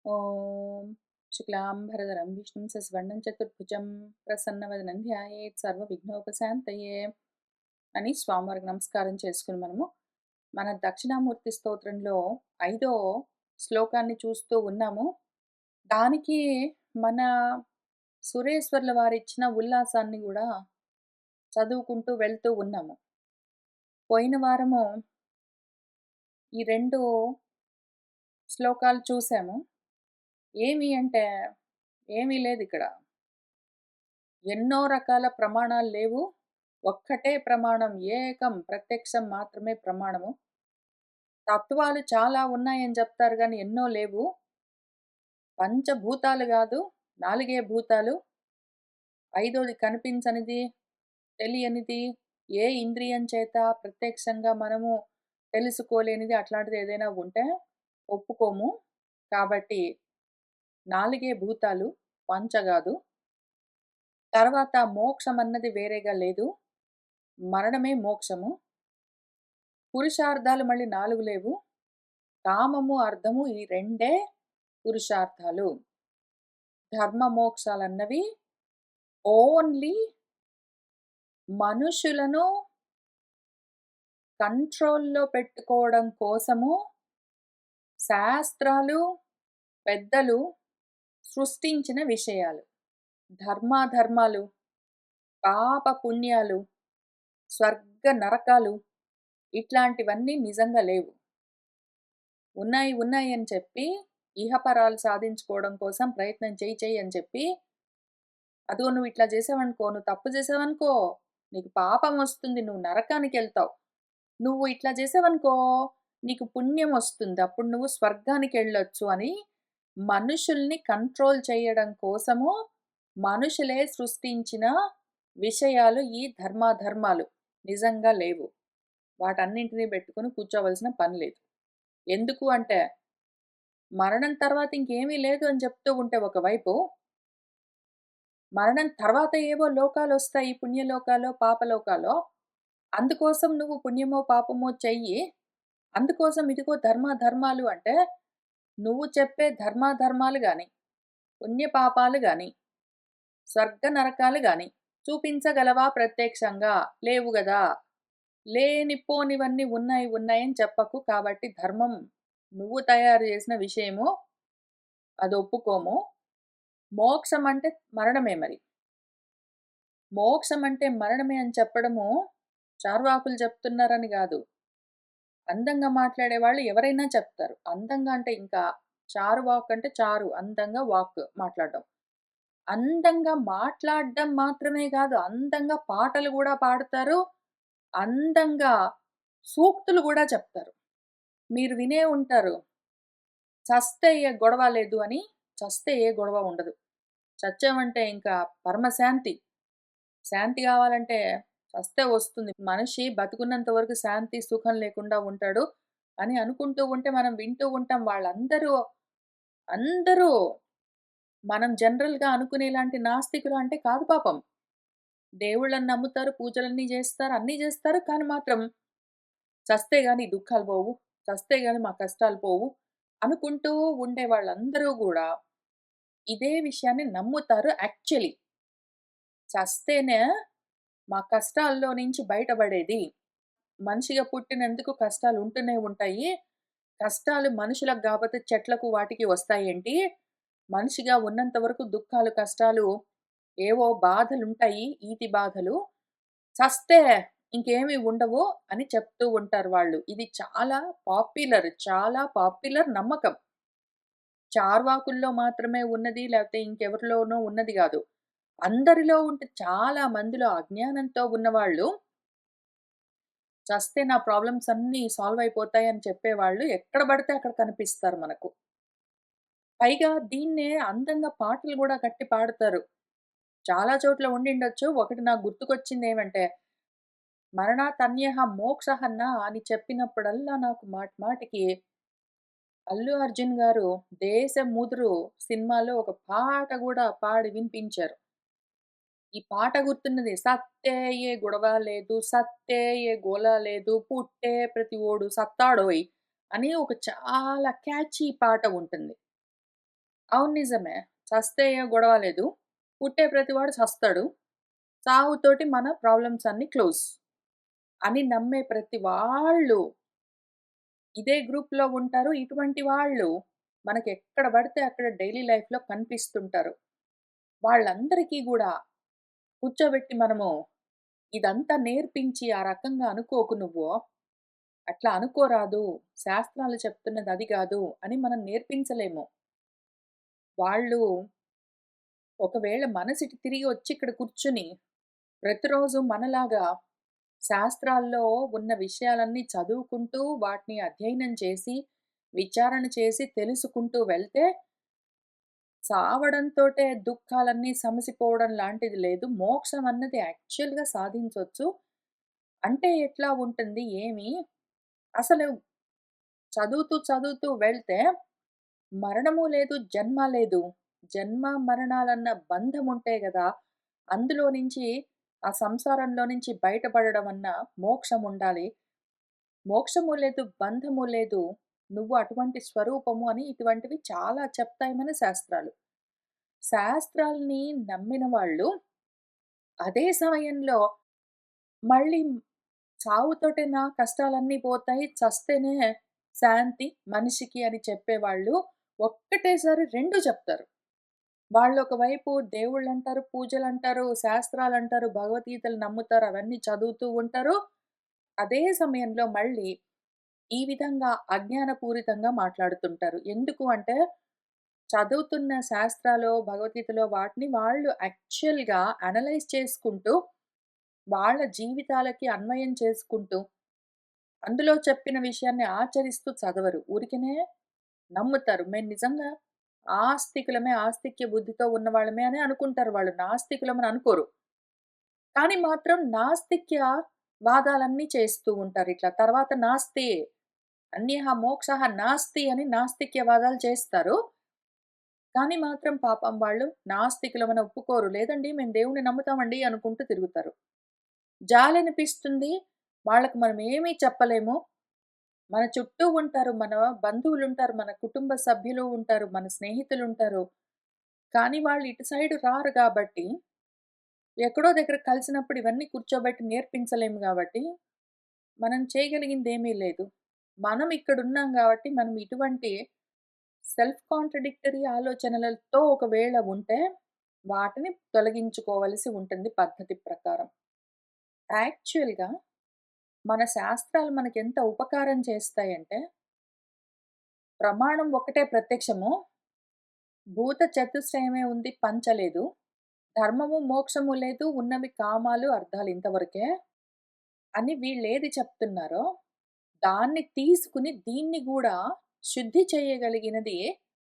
ఓం శుక్లాంబరధరం విష్ణుం శశివర్ణం చతుర్భుజం ప్రసన్నవదనం ధ్యాయేత్ సర్వవిఘ్నోపశాంతయే అని స్వామివారికి నమస్కారం చేసుకుని మన దక్షిణామూర్తి స్తోత్రంలో 5వ శ్లోకాన్ని చూస్తూ ఉన్నాము. దానికి మన సురేశ్వర్ల వారిచ్చిన ఉల్లాసాన్ని కూడా చదువుకుంటూ వెళ్తూ ఉన్నాము. పోయిన వారము ఈ 2 శ్లోకాలు చూసాము. ఏమి అంటే ఏమీ లేదిక్కడ. ఎన్నో రకాల ప్రమాణాలు లేవు. ఒక్కటే ప్రమాణం, ఏకం ప్రత్యక్షం మాత్రమే ప్రమాణము. తత్వాలు చాలా ఉన్నాయని చెప్తారు గానీ ఎన్నో లేవు. పంచభూతాలు గాదు, 4 భూతాలు. ఐదోది కనిపించనిది, తెలియనిది, ఏ ఇంద్రియం చేత ప్రత్యక్షంగా మనము తెలుసుకోలేనిది అట్లాంటిది ఏదైనా ఉంటే ఒప్పుకోము. కాబట్టి 4 భూతాలు, పంచ గాదు. తర్వాత మోక్షమన్నది వేరేగా లేదు. మరణమే మోక్షము. పురుషార్థాలు మళ్ళీ 4 లేవు. కామము, అర్థము ఈ 2 పురుషార్థాలు. ధర్మ మోక్షాలన్నవి ఓన్లీ మనుషులను కంట్రోల్‌లో పెట్టుకోవడం కోసము శాస్త్రాలు, పెద్దలు సృష్టించిన విషయాలు. ధర్మాధర్మాలు, పాప పుణ్యాలు, స్వర్గ నరకాలు ఇట్లాంటివన్నీ నిజంగా లేవు. ఉన్నాయి ఉన్నాయి అని చెప్పి ఇహపరాలు సాధించుకోవడం కోసం ప్రయత్నం చెయ్యి అని చెప్పి, అదిగో నువ్వు ఇట్లా చేసావనుకో, నువ్వు తప్పు చేసావనుకో నీకు పాపం వస్తుంది, నువ్వు నరకానికెళ్తావు. నువ్వు ఇట్లా చేసావనుకో నీకు పుణ్యం వస్తుంది, అప్పుడు నువ్వు స్వర్గానికెళ్ళొచ్చు అని మనుషుల్ని కంట్రోల్ చేయడం కోసము మనుషులే సృష్టించిన విషయాలు ఈ ధర్మాధర్మాలు. నిజంగా లేవు. వాటన్నింటినీ పెట్టుకొని కూర్చోవలసిన పని లేదు. ఎందుకు అంటే మరణం తర్వాత ఇంకేమీ లేదు అని చెప్తూ ఉంటే ఒకవైపు, మరణం తర్వాత ఏవో లోకాలొస్తాయి, పుణ్యలోకాలో, పాపలోకాలో. అందుకోసం నువ్వు పుణ్యమో, పాపమో చెయ్యి. అందుకోసం ఇదిగో ధర్మాధర్మాలు అంటే, నువ్వు చెప్పే ధర్మాధర్మాలు గాని, పుణ్యపాపాలు గాని, స్వర్గ నరకాలు గాని చూపించగలవా ప్రత్యక్షంగా? లేవు గదా! లేనిపోనివన్నీ ఉన్నాయి ఉన్నాయని చెప్పకు. కాబట్టి ధర్మం నువ్వు తయారు చేసిన విషయము, అది ఒప్పుకోము. మోక్షం అంటే మరణమే మరి. మోక్షం అంటే మరణమే అని చెప్పడము చార్వాకులు చెప్తున్నారని గాదు. అందంగా మాట్లాడేవాళ్ళు ఎవరైనా చెప్తారు. అందంగా అంటే ఇంకా చారువాక్ అంటే చారు, అందంగా వాక్ మాట్లాడడం. అందంగా మాట్లాడడం మాత్రమే గాదు, అందంగా పాటలు గూడా పాడతారు. అందంగా సూక్తులు గూడా చెప్తారు. మీరు వినే ఉంటారు. చస్తే ఏ గొడవ లేదు అని. చస్తే ఏ గొడవ ఉండదు. చచ్చామంటే ఇంకా పరమశాంతి. శాంతి గావాలంటే చస్తే వస్తుంది. మనిషి బతికున్నంత వరకు శాంతి, సుఖం లేకుండా ఉంటాడు అని అనుకుంటూ ఉంటే మనం వింటూ ఉంటాం. అందరూ మనం జనరల్‌గా అనుకునేలాంటి నాస్తికులు అంటే కాదు పాపం. దేవుళ్ళని నమ్ముతారు, పూజలన్నీ జేస్తారు, అన్నీ జేస్తారు. కానీ మాత్రం చస్తే గాని దుఃఖాలు పోవు, చస్తే గాని మా కష్టాలు పోవు అనుకుంటూ ఉండే వాళ్ళందరూ గూడా ఇదే విషయాన్ని నమ్ముతారు యాక్చువల్లీ. చస్తేనే మా కష్టాల్లో నుంచి బయటపడేది. మనిషిగా పుట్టినందుకు కష్టాలు ఉంటూనే ఉంటాయి. కష్టాలు మనుషులకు గాపోతే చెట్లకు వాటికి వస్తాయేంటి? మనిషిగా ఉన్నంత వరకు దుఃఖాలు, కష్టాలు ఏవో బాధలుంటాయి. ఈతి బాధలు. చస్తే ఇంకేమి ఉండవు అని చెప్తూ ఉంటారు వాళ్ళు. ఇది చాలా పాపులర్ నమ్మకం. చార్వాకుల్లో మాత్రమే ఉన్నది, లేకపోతే ఇంకెవరిలోనో ఉన్నది గాదు. అందరిలో ఉంటే చాలా మందిలో అజ్ఞానంతో ఉన్నవాళ్ళు, చస్తే నా ప్రాబ్లమ్స్ అన్నీ సాల్వ్ అయిపోతాయని చెప్పేవాళ్ళు ఎక్కడ పడితే అక్కడ కనిపిస్తారు మనకు. పైగా దీన్నే అందంగా పాటలు గూడా కట్టి పాడతారు. చాలా చోట్ల ఉండిండొచ్చు. ఒకటి నాకు గుర్తుకొచ్చిందేమంటే, మరణాతన్యః మోక్షః అని చెప్పినప్పుడల్లా నాకు మాటి మాటికి అల్లు అర్జున్ గారు 'దేశముదురు' సినిమాలో ఒక పాట గూడా పాడి వినిపించారు. ఈ పాట గుర్తున్నది. సత్తే ఏ గొడవ లేదు, సత్తే ఏ గోల లేదు, పుట్టే ప్రతి ఓడు సత్తాడోయ్ అని ఒక చాలా క్యాచీ పాట ఉంటుంది. అవును నిజమే. చస్తే ఏ గొడవ లేదు. పుట్టే ప్రతివాడు చస్తాడు. చావుతోటి మన ప్రాబ్లమ్స్ అన్నీ క్లోజ్ అని నమ్మే ప్రతి వాళ్ళు ఇదే గ్రూప్‌లో ఉంటారు. ఇటువంటి వాళ్ళు మనకెక్కడ పడితే అక్కడ డైలీ లైఫ్‌లో కనిపిస్తుంటారు. వాళ్ళందరికీ గూడా కూర్చోబెట్టి మనము ఇదంతా నేర్పించి ఆ రకంగా అనుకోకు నువ్వు. అట్లా అనుకోరాదు. శాస్త్రాలు చెప్తున్నది అది గాదు అని మనం నేర్పించలేము. వాళ్ళు ఒకవేళ మనసిటు తిరిగి వచ్చి ఇక్కడ కూర్చొని ప్రతిరోజు మనలాగా శాస్త్రాల్లో ఉన్న విషయాలన్నీ చదువుకుంటూ, వాటిని అధ్యయనం చేసి, విచారణ చేసి తెలుసుకుంటూ వెళ్తే చావడంతోటే దుఃఖాలన్నీ సమసిపోవడం లాంటిది లేదు. మోక్షం అన్నది యాక్చువల్‌గా సాధించొచ్చు. అంటే ఎట్లా ఉంటుంది? ఏమి? అసలు చదువుతూ, చదువుతూ వెళ్తే మరణము లేదు, జన్మ లేదు. జన్మ, మరణాలన్న బంధం ఉంటే గదా! అందులో నుంచి ఆ సంసారంలో నుంచి బయటపడడం అన్న మోక్షం ఉండాలి. మోక్షము లేదు, బంధము లేదు. నువ్వు అటువంటి స్వరూపము అని ఇటువంటివి చాలా చెప్తాయి మన శాస్త్రాలు. శాస్త్రాల్ని నమ్మిన వాళ్ళు అదే సమయంలో మళ్ళీ చావుతోటే నా కష్టాలన్నీ పోతాయి. చస్తేనే శాంతి మనిషికి అని చెప్పేవాళ్ళు ఒక్కటేసారి 2 చెప్తారు. వాళ్ళొక వైపు దేవుళ్ళంటారు, పూజలంటారు, శాస్త్రాలంటారు, భగవద్గీతలు నమ్ముతారు, అవన్నీ చదువుతూ ఉంటారు. అదే సమయంలో మళ్ళీ ఈ విధంగా అజ్ఞానపూరితంగా మాట్లాడుతుంటారు. ఎందుకు అంటే చదువుతున్న శాస్త్రాలో, భగవద్గీతలో వాటిని వాళ్ళు యాక్చువల్‌గా అనలైజ్ చేసుకుంటూ, వాళ్ళ జీవితాలకి అన్వయం చేసుకుంటూ అందులో చెప్పిన విషయాన్ని ఆచరిస్తూ చదవరు. ఊరికనే నమ్ముతారు. మేము నిజంగా ఆస్తికులమే, ఆస్తిక్య బుద్ధితో ఉన్నవాళ్ళమే అని అనుకుంటారు వాళ్ళు. నాస్తికులమని అనుకోరు. కానీ మాత్రం నాస్తిక్య వాదాలన్నీ చేస్తూ ఉంటారు. ఇట్లా తర్వాత నాస్తి, అన్యః మోక్షః నాస్తి అని నాస్తిక్యవాదాలు చేస్తారు. కానీ మాత్రం పాపం వాళ్ళు నాస్తికులమని ఒప్పుకోరు. లేదండి మేము దేవుడిని నమ్ముతామండి అనుకుంటూ తిరుగుతారు. జాలనిపిస్తుంది. వాళ్ళకి మనం ఏమీ చెప్పలేము. మన చుట్టూ ఉంటారు. మన బంధువులుంటారు. మన కుటుంబ సభ్యులు ఉంటారు. మన స్నేహితులుంటారు. కానీ వాళ్ళు ఇటు సైడ్ రారు గాబట్టి, ఎక్కడో దగ్గర కలిసినప్పుడు ఇవన్నీ కూర్చోబెట్టి నేర్పించలేము గాబట్టి, మనం చేయగలిగిందేమీ లేదు. మనం ఇక్కడున్నాం గాబట్టి, మనం ఇటువంటి సెల్ఫ్ కాంట్రడిక్టరీ ఆలోచనలతో ఒకవేళ ఉంటే, వాటిని తొలగించుకోవలసి ఉంటుంది పద్ధతి ప్రకారం. యాక్చువల్‌గా మన శాస్త్రాలు మనకెంత ఉపకారం చేస్తాయంటే, ప్రమాణం ఒకటే ప్రత్యక్షము. భూత చతుష్టయమే ఉంది పంచ లేదు. ధర్మము, మోక్షము లేదు. ఉన్నవి కామాలు, అర్థాలు ఇంతవరకే అని వీళ్ళేది చెప్తున్నారో, దాన్ని తీసుకుని దీన్ని గూడా శుద్ధి చేయగలిగినది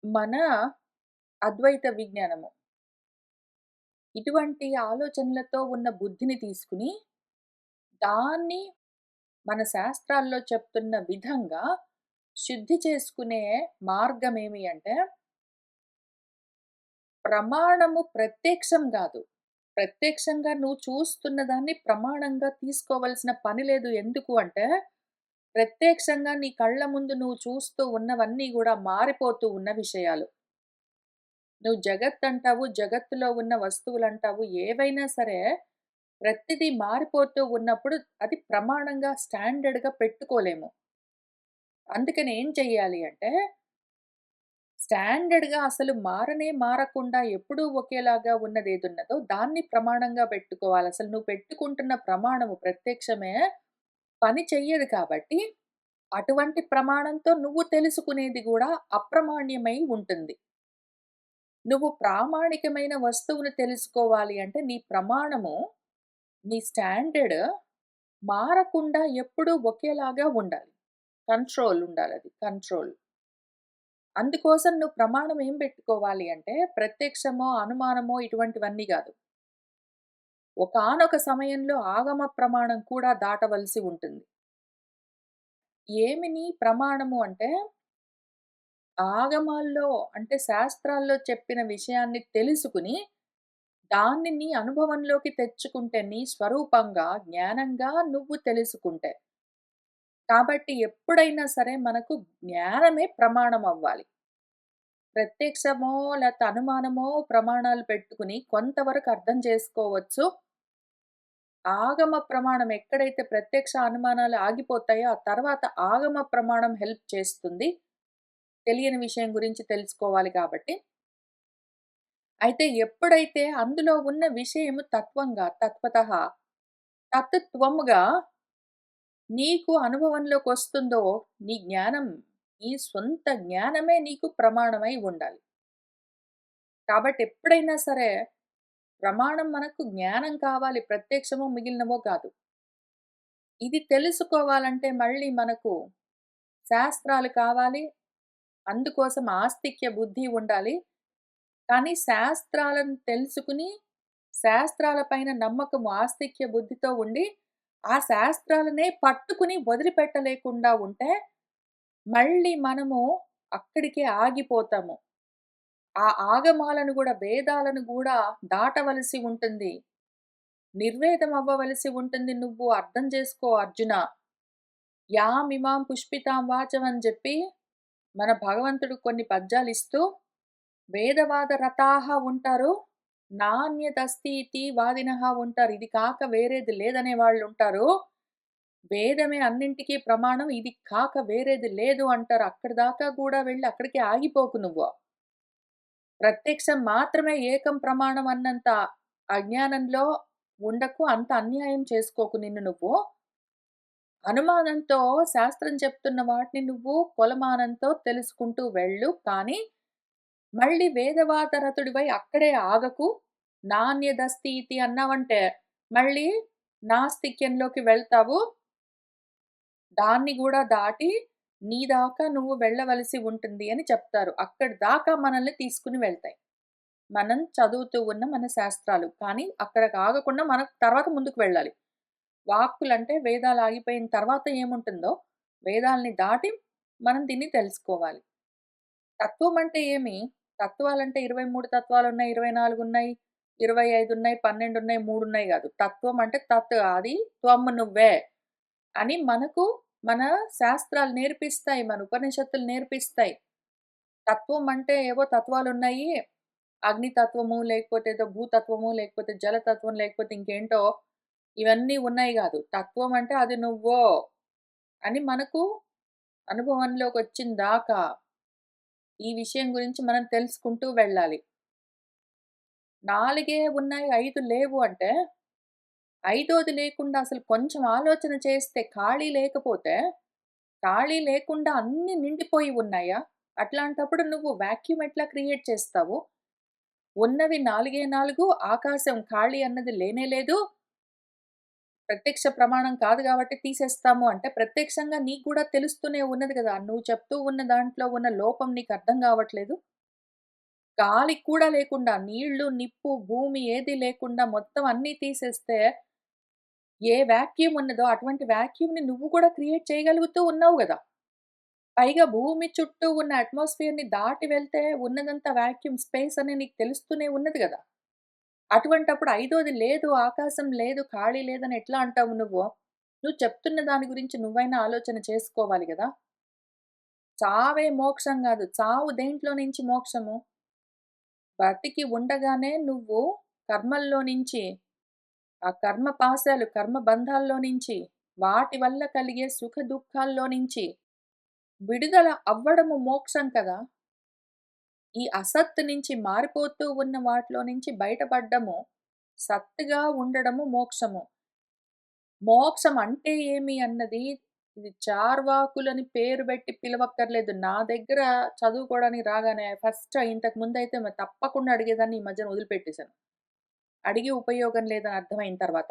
మన అద్వైత విజ్ఞానము. ఇటువంటి ఆలోచనలతో ఉన్న బుద్ధిని తీసుకుని, దాన్ని మన శాస్త్రాల్లో చెప్తున్న విధంగా శుద్ధి చేసుకునే మార్గమేమి అంటే, ప్రమాణము ప్రత్యక్షం గాదు. ప్రత్యక్షంగా నువ్వు చూస్తున్న దాన్ని ప్రమాణంగా తీసుకోవాల్సిన పని లేదు. ఎందుకు అంటే, ప్రత్యక్షంగా నీ కళ్ళ ముందు నువ్వు చూస్తూ ఉన్నవన్నీ గూడా మారిపోతూ ఉన్న విషయాలు. నువ్వు జగత్తంటావు, జగత్తులో ఉన్న వస్తువులంటావు, ఏవైనా సరే ప్రతిదీ మారిపోతూ ఉన్నప్పుడు అది ప్రమాణంగా స్టాండర్డ్‌గా పెట్టుకోలేము. అందుకని ఏం చెయ్యాలి అంటే, స్టాండర్డ్‌గా అసలు మారనే మారకుండా ఎప్పుడూ ఒకేలాగా ఉన్నదేదున్నదో దాన్ని ప్రమాణంగా పెట్టుకోవాలి. అసలు నువ్వు పెట్టుకుంటున్న ప్రమాణము ప్రత్యక్షమే పని చెయ్యదు కాబట్టి, అటువంటి ప్రమాణంతో నువ్వు తెలుసుకునేది గూడా అప్రమాణ్యమై ఉంటుంది. నువ్వు ప్రామాణికమైన వస్తువును తెలుసుకోవాలి అంటే నీ ప్రమాణము, నీ స్టాండర్డ్ మారకుండా ఎప్పుడూ ఒకేలాగా ఉండాలి. కంట్రోల్ ఉండాలది. కంట్రోల్. అందుకోసం నువ్వు ప్రమాణం ఏం పెట్టుకోవాలి అంటే, ప్రత్యక్షమో, అనుమానమో ఇటువంటివన్నీ గాదు. ఒకానొక సమయంలో ఆగమ ప్రమాణం కూడా దాటవలసి ఉంటుంది. ఏమిని ప్రమాణము అంటే, ఆగమాల్లో అంటే శాస్త్రాల్లో చెప్పిన విషయాన్ని తెలుసుకుని, దాన్ని నీ అనుభవంలోకి తెచ్చుకుంటే, నీ స్వరూపంగా, జ్ఞానంగా నువ్వు తెలుసుకుంటే. కాబట్టి ఎప్పుడైనా సరే మనకు జ్ఞానమే ప్రమాణం అవ్వాలి. ప్రత్యక్షమో లేతే అనుమానమో ప్రమాణాలు పెట్టుకుని కొంతవరకు అర్థం చేసుకోవచ్చు. ఆగమ ప్రమాణం ఎక్కడైతే ప్రత్యక్ష అనుమానాలు ఆగిపోతాయో, ఆ తర్వాత ఆగమ ప్రమాణం హెల్ప్ చేస్తుంది. తెలియని విషయం గురించి తెలుసుకోవాలి కాబట్టి. అయితే ఎప్పుడైతే అందులో ఉన్న విషయము తత్వంగా, తత్వతః, తత్త్వముగా నీకు అనుభవంలోకొస్తుందో, నీ జ్ఞానం, నీ సొంత జ్ఞానమే నీకు ప్రమాణమై ఉండాలి. కాబట్టి ఎప్పుడైనా సరే ప్రమాణం మనకు జ్ఞానం కావాలి. ప్రత్యక్షమో, మిగిలినవో కాదు. ఇది తెలుసుకోవాలంటే మళ్ళీ మనకు శాస్త్రాలు కావాలి. అందుకోసం ఆస్తిక్య బుద్ధి ఉండాలి. కానీ శాస్త్రాలను తెలుసుకుని, శాస్త్రాల పైన నమ్మకము, ఆస్తిక్య బుద్ధితో ఉండి, ఆ శాస్త్రాలనే పట్టుకుని వదిలిపెట్టలేకుండా ఉంటే, మళ్ళీ మనము అక్కడికే ఆగిపోతాము. ఆ ఆగమాలను గూడా, వేదాలను గూడా దాటవలసి ఉంటుంది. నిర్వేదం అవ్వవలసి ఉంటుంది. నువ్వు అర్థం చేసుకో అర్జున. యామిమాం పుష్పితాం వాచం అని జెప్పి, మన భగవంతుడు కొన్ని పద్యాలిస్తూ, వేదవాద రతాహ ఉంటారు. నాణ్యదస్తి వాదినః ఉంటారు. ఇది కాక వేరేది లేదనే వాళ్ళుంటారు. వేదమే అన్నింటికి ప్రమాణం. ఇది కాక వేరేది లేదు అంటారు. అక్కడి దాకా గూడా వెళ్లి అక్కడికే ఆగిపోకు నువ్వు. ప్రత్యక్షం మాత్రమే ఏకం ప్రమాణం అన్నంత అజ్ఞానంలో ఉండకు. అంత అన్యాయం చేసుకోకు నిన్ను నువ్వు. అనుమానంతో శాస్త్రం చెప్తున్న వాటిని నువ్వు కొలమానంతో తెలుసుకుంటూ వెళ్ళు. కానీ మళ్ళీ వేదవాదరతుడివై అక్కడే ఆగకు. నాణ్యదస్తి ఇతి అన్నావంటే మళ్ళీ నాస్తిక్యంలోకి వెళ్తావు. దాన్ని గూడా దాటి నీ దాకా నువ్వు వెళ్ళవలసి ఉంటుంది అని చెప్తారు. అక్కడి దాకా మనల్ని తీసుకొని వెళ్తాయి. మనం చదువుతూ ఉన్న మన శాస్త్రాలు. కానీ అక్కడికి ఆగకుండా మనం తర్వాత ముందుకు వెళ్ళాలి. వాక్కులంటే వేదాలు ఆగిపోయిన తర్వాత ఏముంటుందో, వేదాల్ని దాటి మనం దీన్ని తెలుసుకోవాలి. తత్వం అంటే ఏమి? తత్వాలంటే 23 తత్వాలున్నాయి, 24 ఉన్నాయి, 25 ఉన్నాయి, 12 ఉన్నాయి, 3 ఉన్నాయి గాదు. తత్వం అంటే అది త్వము నువ్వే అని మనకు మన శాస్త్రాలు నేర్పిస్తాయి. మన ఉపనిషత్తులు నేర్పిస్తాయి. తత్వం అంటే ఏవో తత్వాలున్నాయి. అగ్నితత్వము, లేకపోతే ఏదో భూతత్వము, లేకపోతే జలతత్వం, లేకపోతే ఇంకేంటో ఇవన్నీ ఉన్నాయి గాదు. తత్వం అంటే అది నువ్వో అని మనకు అనుభవంలోకొచ్చిందాకా ఈ విషయం గురించి మనం తెలుసుకుంటూ వెళ్ళాలి. 4 ఉన్నాయి, 5 లేవు అంటే, ఐదోది లేకుండా అసలు కొంచెం ఆలోచన చేస్తే ఖాళీ లేకుండా అన్నీ నిండిపోయి ఉన్నాయా? అట్లాంటప్పుడు నువ్వు వాక్యూమ్ ఎట్లా క్రియేట్ చేస్తావు? ఉన్నవి 4 ఆకాశం ఖాళీ అన్నది లేనే లేదు. ప్రత్యక్ష ప్రమాణం కాదు గాబట్టి తీసేస్తాము అంటే, ప్రత్యక్షంగా నీకు గూడా తెలుస్తూనే ఉన్నది గదా! నువ్వు చెప్తూ ఉన్న దాంట్లో ఉన్న లోపం నీకు అర్థం గావట్లేదు. గాలి కూడా లేకుండా, నీళ్లు, నిప్పు, భూమి ఏది లేకుండా మొత్తం అన్నీ తీసేస్తే, ఏ వాక్యూమ్ ఉన్నదో అటువంటి వాక్యూమ్‌ని నువ్వు కూడా క్రియేట్ చేయగలుగుతూ ఉన్నావు గదా! పైగా భూమి చుట్టూ ఉన్న అట్మాస్ఫియర్‌ని దాటి వెళ్తే ఉన్నదంతా వాక్యూమ్ స్పేస్ అని నీకు తెలుస్తూనే ఉన్నది గదా! అటువంటప్పుడు ఐదోది లేదు, ఆకాశం లేదు, ఖాళీ లేదని ఎట్లా అంటావు నువ్వు? నువ్వు చెప్తున్న దాని గురించి నువ్వైనా ఆలోచన చేసుకోవాలి గదా! చావే మోక్షం గాదు. చావు దేంట్లో నుంచి మోక్షము? బతికి ఉండగానే నువ్వు కర్మల్లో నుంచి, ఆ కర్మ పాశాలు, కర్మ బంధాల్లో నుంచి, వాటి వల్ల కలిగే సుఖ దుఃఖాల్లో నుంచి విడుదల అవ్వడము మోక్షం కదా! ఈ అసత్ నుంచి మారిపోతూ ఉన్న వాటిలో నుంచి బయటపడ్డము, సత్తుగా ఉండడము మోక్షము. మోక్షం అంటే ఏమి అన్నది ఇది చార్వాకులని పేరు పెట్టి పిలవక్కర్లేదు. నా దగ్గర చదువుకోవడానికి రాగానే ఫస్ట్ ఇంతకు ముందైతే తప్పకుండా అడిగేదాన్ని. ఈ మధ్యన వదిలిపెట్టేసాను. అడిగి ఉపయోగం లేదని అర్థమైన తర్వాత.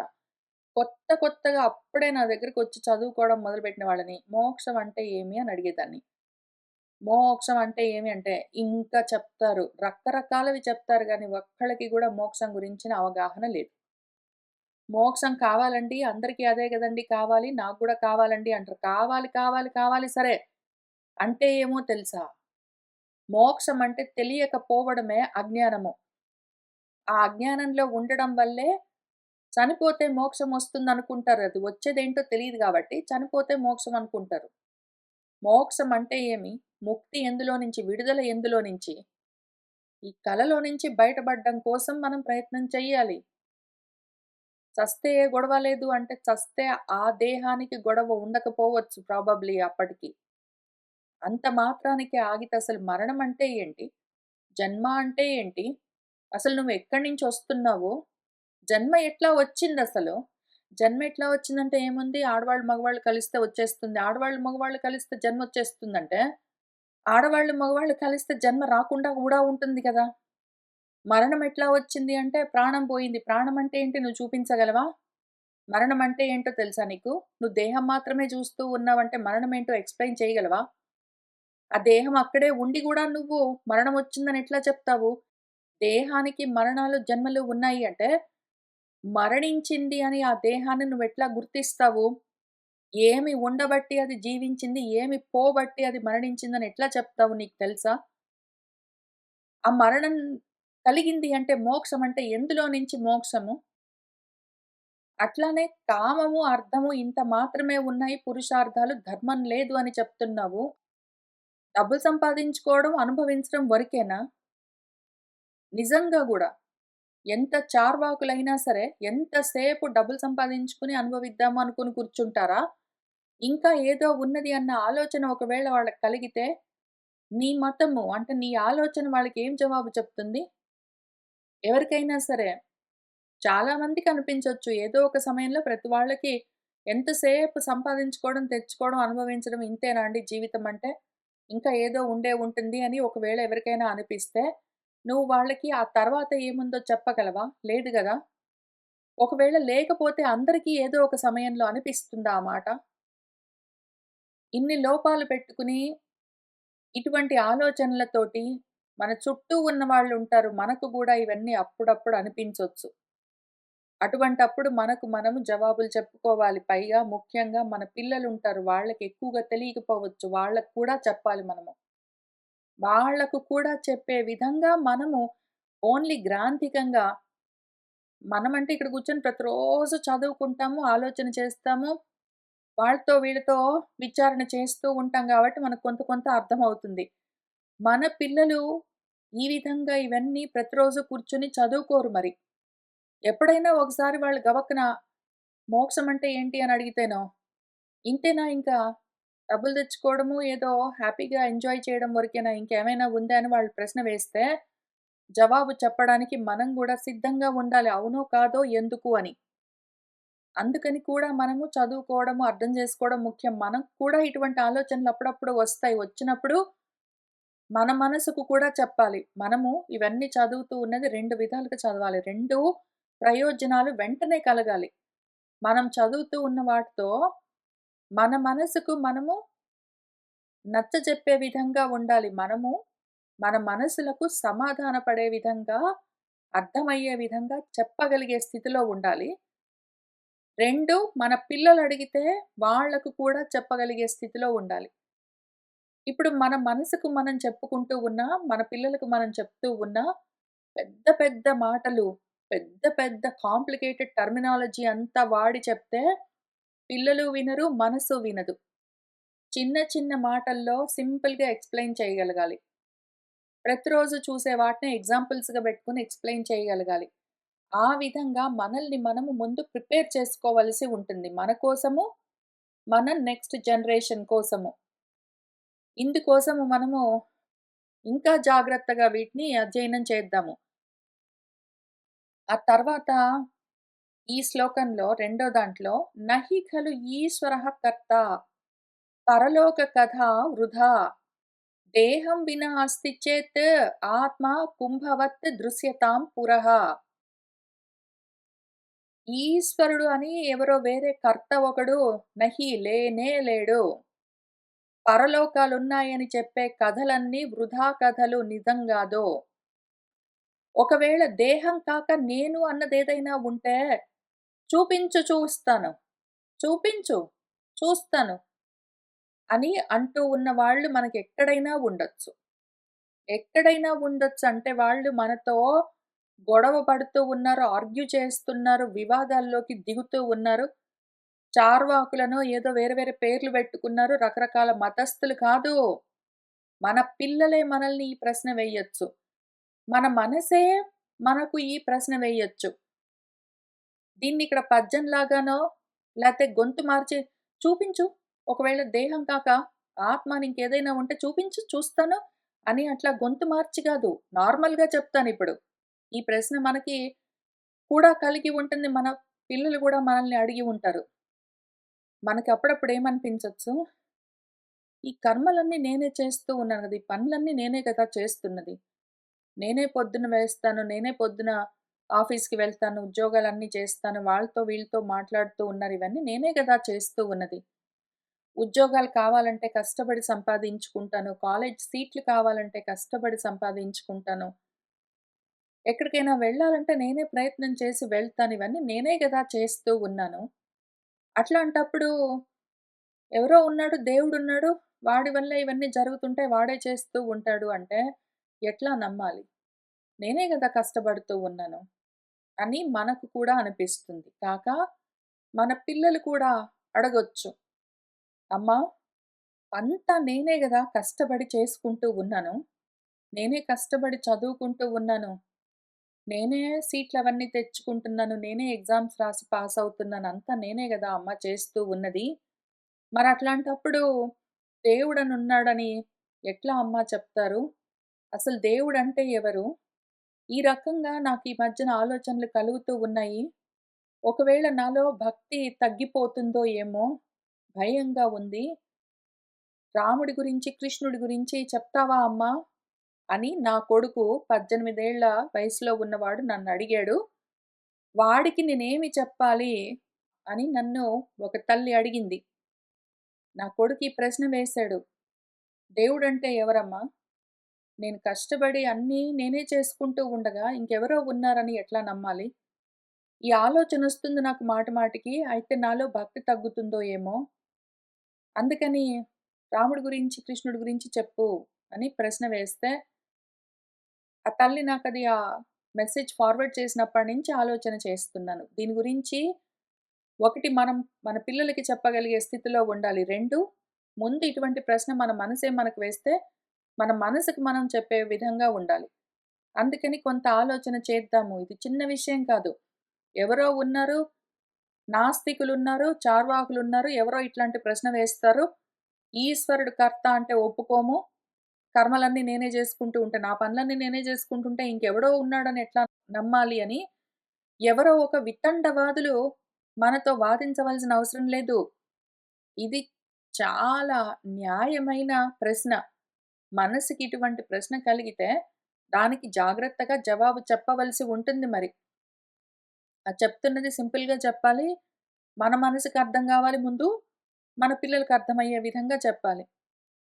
కొత్తగా అప్పుడే నా దగ్గరకొచ్చి చదువుకోవడం మొదలుపెట్టిన వాళ్ళని, మోక్షం అంటే ఏమి అని అడిగేదాన్ని. మోక్షం అంటే ఏమి అంటే ఇంకా చెప్తారు. రకరకాలవి చెప్తారు గానీ, ఒక్కళ్ళకి గూడా మోక్షం గురించిన అవగాహన లేదు. మోక్షం కావాలండి, అందరికీ అదే గదండీ కావాలి, నాకు గూడా కావాలండి అంటారు. కావాలి సరే. అంటే ఏమో తెలుసా? మోక్షం అంటే తెలియకపోవడమే అజ్ఞానము. ఆ అజ్ఞానంలో ఉండడం వల్లే చనిపోతే మోక్షం వస్తుందనుకుంటారు. అది వచ్చేదేంటో తెలీదు గాబట్టి చనిపోతే మోక్షం అనుకుంటారు. మోక్షం అంటే ఏమి? ముక్తి ఎందులో నుంచి, విడుదల ఎందులో నుంచి? ఈ కలలో నుంచి బయటపడడం కోసం మనం ప్రయత్నం చెయ్యాలి. చస్తే ఏ గొడవ లేదు అంటే చస్తే ఆ దేహానికి గొడవ ఉండకపోవచ్చు ప్రాబబ్లీ అప్పటికి. అంత మాత్రానికే ఆగితే అసలు మరణం అంటే ఏంటి? జన్మ అంటే ఏంటి? అసలు నువ్వెక్కడి నుంచొస్తున్నావు? జన్మ ఎట్లా వచ్చిందసలు? జన్మ ఎట్లా వచ్చిందంటే ఏముంది? ఆడవాళ్ళు, మగవాళ్ళు కలిస్తే వచ్చేస్తుంది. ఆడవాళ్ళు, మగవాళ్ళు కలిస్తే జన్మొచ్చేస్తుందంటే, ఆడవాళ్ళు, మగవాళ్ళు కలిస్తే జన్మ రాకుండా గూడా ఉంటుంది కదా! మరణం ఎట్లా వచ్చింది అంటే ప్రాణం పోయింది. ప్రాణం అంటే ఏంటి నువ్వు చూపించగలవా? మరణం అంటే ఏంటో తెలుసా నీకు? నువ్వు దేహం మాత్రమే చూస్తూ ఉన్నావంటే మరణం ఏంటో ఎక్స్‌ప్లెయిన్ చేయగలవా? ఆ దేహం అక్కడే ఉండి గూడా నువ్వు మరణమొచ్చిందని ఎట్లా చెప్తావు? దేహానికి మరణాలు, జన్మలు ఉన్నాయి అంటే, మరణించింది అని ఆ దేహాన్ని నువ్వెట్లా గుర్తిస్తావు? ఏమి ఉండబట్టి అది జీవించింది, ఏమి పోబట్టి అది మరణించిందని ఎట్లా చెప్తావు నీకు తెలుసా? ఆ మరణం కలిగింది అంటే మోక్షం అంటే ఎందులో నుంచి మోక్షము? అట్లానే కామము, అర్థము ఇంత మాత్రమే ఉన్నాయి పురుషార్థాలు, ధర్మం లేదు అని చెప్తున్నావు. డబ్బులు సంపాదించుకోవడం, అనుభవించడం వరకేనా? నిజంగా గూడా. ఎంత చార్వాకులైనా సరే, ఎంతసేపు డబ్బులు సంపాదించుకొని అనుభవిద్దాము అనుకుని కూర్చుంటారా? ఇంకా ఏదో ఉన్నది అన్న ఆలోచన ఒకవేళ వాళ్ళకి కలిగితే, నీ మతము అంటే నీ ఆలోచన వాళ్ళకి ఏం జవాబు చెప్తుంది? ఎవరికైనా సరే. చాలా మందికి అనిపించొచ్చు. ఏదో ఒక సమయంలో ప్రతి వాళ్ళకి ఎంతసేపు సంపాదించుకోవడం, తెచ్చుకోవడం, అనుభవించడం ఇంతేనా అండి జీవితం అంటే? ఇంకా ఏదో ఉండే ఉంటుంది అని ఒకవేళ ఎవరికైనా అనిపిస్తే, నువ్వు వాళ్ళకి ఆ తర్వాత ఏముందో చెప్పగలవా? లేదు గదా! ఒకవేళ లేకపోతే అందరికీ ఏదో ఒక సమయంలో అనిపిస్తుందా ఆ మాట? ఇన్ని లోపాలు పెట్టుకుని, ఇటువంటి ఆలోచనలతోటి మన చుట్టూ ఉన్నవాళ్ళుంటారు. మనకు గూడా ఇవన్నీ అప్పుడప్పుడు అనిపించొచ్చు. అటువంటప్పుడు మనకు మనము జవాబులు చెప్పుకోవాలి. పైగా ముఖ్యంగా మన పిల్లలుంటారు. వాళ్ళకి ఎక్కువగా తెలియకపోవచ్చు. వాళ్ళకి కూడా చెప్పాలి మనము. వాళ్ళకు కూడా చెప్పే విధంగా మనము ఓన్లీ గ్రాంథికంగా మనమంటే ఇక్కడ కూర్చొని ప్రతిరోజు చదువుకుంటాము, ఆలోచన చేస్తాము. వాళ్ళతో వీళ్ళతో విచారణ చేస్తూ ఉంటాం గాబట్టి మనకు కొంత కొంత అర్థమవుతుంది. మన పిల్లలు ఈ విధంగా ఇవన్నీ ప్రతిరోజు కూర్చొని చదువుకోరు మరి. ఎప్పుడైనా ఒకసారి వాళ్ళు గబక్కన మోక్షం అంటే ఏంటి అని అడిగితేనో, ఇంతేనా ఇంకా? డబ్బులు తెచ్చుకోవడము, ఏదో హ్యాపీగా ఎంజాయ్ చేయడం వరకేనా? ఇంకేమైనా ఉందా? అని వాళ్ళు ప్రశ్న వేస్తే, జవాబు చెప్పడానికి మనం గూడా సిద్ధంగా ఉండాలి. అవునో, కాదో, ఎందుకు అని. అందుకని కూడా మనము చదువుకోవడము, అర్థం చేసుకోవడం ముఖ్యం. మనకు కూడా ఇటువంటి ఆలోచనలు అప్పుడప్పుడు వస్తాయి. వచ్చినప్పుడు మన మనసుకు కూడా చెప్పాలి. మనము ఇవన్నీ చదువుతూ ఉన్నది 2 విధాలుగా చదవాలి. 2 ప్రయోజనాలు వెంటనే కలగాలి. మనం చదువుతూ ఉన్న వాటితో మన మనసుకు మనము నచ్చజెప్పే విధంగా ఉండాలి. మనము మన మనసులకు సమాధాన పడే విధంగా, అర్థమయ్యే విధంగా చెప్పగలిగే స్థితిలో ఉండాలి. 2 మన పిల్లలడిగితే వాళ్ళకు కూడా చెప్పగలిగే స్థితిలో ఉండాలి. ఇప్పుడు మన మనసుకు మనం చెప్పుకుంటూ ఉన్నా, మన పిల్లలకు మనం చెప్తూ ఉన్నా, పెద్ద పెద్ద మాటలు, పెద్ద పెద్ద కాంప్లికేటెడ్ టర్మినాలజీ అంతా వాడి చెప్తే పిల్లలు వినరు, మనసు వినదు. చిన్న చిన్న మాటల్లో సింపుల్‌గా ఎక్స్‌ప్లెయిన్ చేయగలగాలి. ప్రతిరోజు చూసే వాటిని ఎగ్జాంపుల్స్‌గా పెట్టుకొని ఎక్స్‌ప్లెయిన్ చేయగలగాలి. ఆ విధంగా మనల్ని మనము ముందు ప్రిపేర్ చేసుకోవలసి ఉంటుంది. మన కోసము, మన నెక్స్ట్ జనరేషన్ కోసము. ఇందుకోసము మనము ఇంకా జాగ్రత్తగా వీటిని అధ్యయనం చేద్దాము. ఆ తర్వాత ఈ శ్లోకంలో రెండో దాంట్లో నహి ఖలు ఈశ్వరః కర్త పరలోక కథా వృధా దేహం వినా అస్తి చేత్ ఆత్మ కుంభవత్ దృశ్యతాం పురః. ఈశ్వరుడు అని ఎవరో వేరే కర్త ఒకడు నహి లేనే లేడు. పరలోకాలున్నాయని చెప్పే కథలన్నీ వృధా కథలు నిజం గాదు. ఒకవేళ దేహం కాక నేను అన్నదేదైనా ఉంటే చూపించు చూస్తాను. చూపించు చూస్తాను అని అంటూ ఉన్న వాళ్ళు మనకెక్కడైనా ఉండొచ్చు. ఎక్కడైనా ఉండొచ్చు అంటే వాళ్ళు మనతో గొడవ పడుతూ ఉన్నారు, ఆర్గ్యూ చేస్తున్నారు, వివాదాల్లోకి దిగుతూ ఉన్నారు. చార్వాకులనో ఏదో వేరే వేరే పేర్లు పెట్టుకున్నారు. రకరకాల మతస్థులు కాదు. మన పిల్లలే మనల్ని ఈ ప్రశ్న వేయొచ్చు. మన మనసే మనకు ఈ ప్రశ్న వేయొచ్చు. దీన్నిక్కడ పద్యంలాగానో లేతే గొంతు మార్చి చూపించు. ఒకవేళ దేహం కాక ఆత్మ అని ఇంకేదైనా ఉంటే చూపించు చూస్తాను అని అట్లా గొంతు మార్చి గాదు. నార్మల్‌గా చెప్తానిప్పుడు. ఈ ప్రశ్న మనకి కూడా కలిగి ఉంటుంది. మన పిల్లలు గూడా మనల్ని అడిగి ఉంటారు. మనకి అప్పుడప్పుడు ఏమనిపించొచ్చు, ఈ కర్మలన్నీ నేనే చేస్తూ ఉన్నాను గదా! ఈ పనులన్నీ నేనే కదా చేస్తున్నది. నేనే పొద్దున వేస్తాను. నేనే పొద్దున ఆఫీస్‌కి వెళ్తాను. ఉద్యోగాలన్నీ చేస్తాను. వాళ్ళతో వీళ్ళతో మాట్లాడుతూ ఉన్నారు. ఇవన్నీ నేనే గదా చేస్తూ ఉన్నది. ఉద్యోగాలు కావాలంటే కష్టపడి సంపాదించుకుంటాను. కాలేజ్ సీట్లు కావాలంటే కష్టపడి సంపాదించుకుంటాను. ఎక్కడికైనా వెళ్ళాలంటే నేనే ప్రయత్నం చేసి వెళ్తాను. ఇవన్నీ నేనే గదా చేస్తూ ఉన్నాను. అట్లాంటప్పుడు ఎవరో ఉన్నాడు, దేవుడున్నాడు. వాడి వల్లే ఇవన్నీ జరుగుతుంటాయి. వాడే చేస్తూ ఉంటాడు అంటే ఎట్లా నమ్మాలి? నేనే గదా కష్టపడుతూ ఉన్నాను అని మనకు కూడా అనిపిస్తుంది. కాక మన పిల్లలు కూడా అడగొచ్చు. అమ్మా! అంతా నేనే గదా కష్టపడి చేసుకుంటూ ఉన్నాను. నేనే కష్టపడి చదువుకుంటూ ఉన్నాను. నేనే సీట్లవన్నీ తెచ్చుకుంటున్నాను. నేనే ఎగ్జామ్స్ రాసి పాసవుతున్నాను. అంతా నేనే గదా అమ్మ చేస్తూ ఉన్నది. మరట్లాంటప్పుడు దేవుడనున్నాడని ఎట్లా అమ్మ చెప్తారు? అసలు దేవుడంటే ఎవరు? ఈ రకంగా నాకు ఈ మధ్యన ఆలోచనలు కలుగుతూ ఉన్నాయి. ఒకవేళ నాలో భక్తి తగ్గిపోతుందో ఏమో భయంగా ఉంది. రాముడి గురించి, కృష్ణుడి గురించి చెప్తావా అమ్మా? అని నా కొడుకు 18 ఏళ్ల వయసులో ఉన్నవాడు నన్నడిగాడు. వాడికి నేనేమి చెప్పాలి అని నన్ను ఒక తల్లి అడిగింది. నా కొడుకు ఈ ప్రశ్న వేశాడు. దేవుడంటే ఎవరమ్మా? నేను కష్టపడి అన్నీ నేనే చేసుకుంటూ ఉండగా ఇంకెవరో ఉన్నారని ఎట్లా నమ్మాలి? ఈ ఆలోచనొస్తుంది నాకు మాటి మాటికి. అయితే నాలో భక్తి తగ్గుతుందో ఏమో! అందుకని రాముడి గురించి, కృష్ణుడి గురించి చెప్పు అని ప్రశ్న వేస్తే, ఆ తల్లి నాకది మెసేజ్ ఫార్వర్డ్ చేసినప్పటి నుంచి ఆలోచన చేస్తున్నాను. దీని గురించి ఒకటి మనం మన పిల్లలకి చెప్పగలిగే స్థితిలో ఉండాలి. 2 ముందు ఇటువంటి ప్రశ్న మన మనసే మనకు వేస్తే, మన మనసుకి మనం చెప్పే విధంగా ఉండాలి. అందుకని కొంత ఆలోచన చేద్దాము. ఇది చిన్న విషయం కాదు. ఎవరో ఉన్నారు, నాస్తికులున్నారు, చార్వాకులున్నారు. ఎవరో ఇట్లాంటి ప్రశ్న వేస్తారు. ఈశ్వరుడు కర్త అంటే ఒప్పుకోము. కర్మలన్నీ నేనే జేసుకుంటూ ఉంటే, నా పనులన్నీ నేనే జేసుకుంటుంటే ఇంకెవడో ఉన్నాడని ఎట్లా నమ్మాలి అని ఎవరో ఒక వితండవాదులు మనతో వాదించవలసిన అవసరం లేదు. ఇది చాలా న్యాయమైన ప్రశ్న. మనసుకి ఇటువంటి ప్రశ్న కలిగితే దానికి జాగ్రత్తగా జవాబు చెప్పవలసి ఉంటుంది మరి. చెప్తున్నది సింపుల్‌గా చెప్పాలి. మన మనసుకి అర్థం గావాలి ముందు. మన పిల్లలకి అర్థమయ్యే విధంగా చెప్పాలి.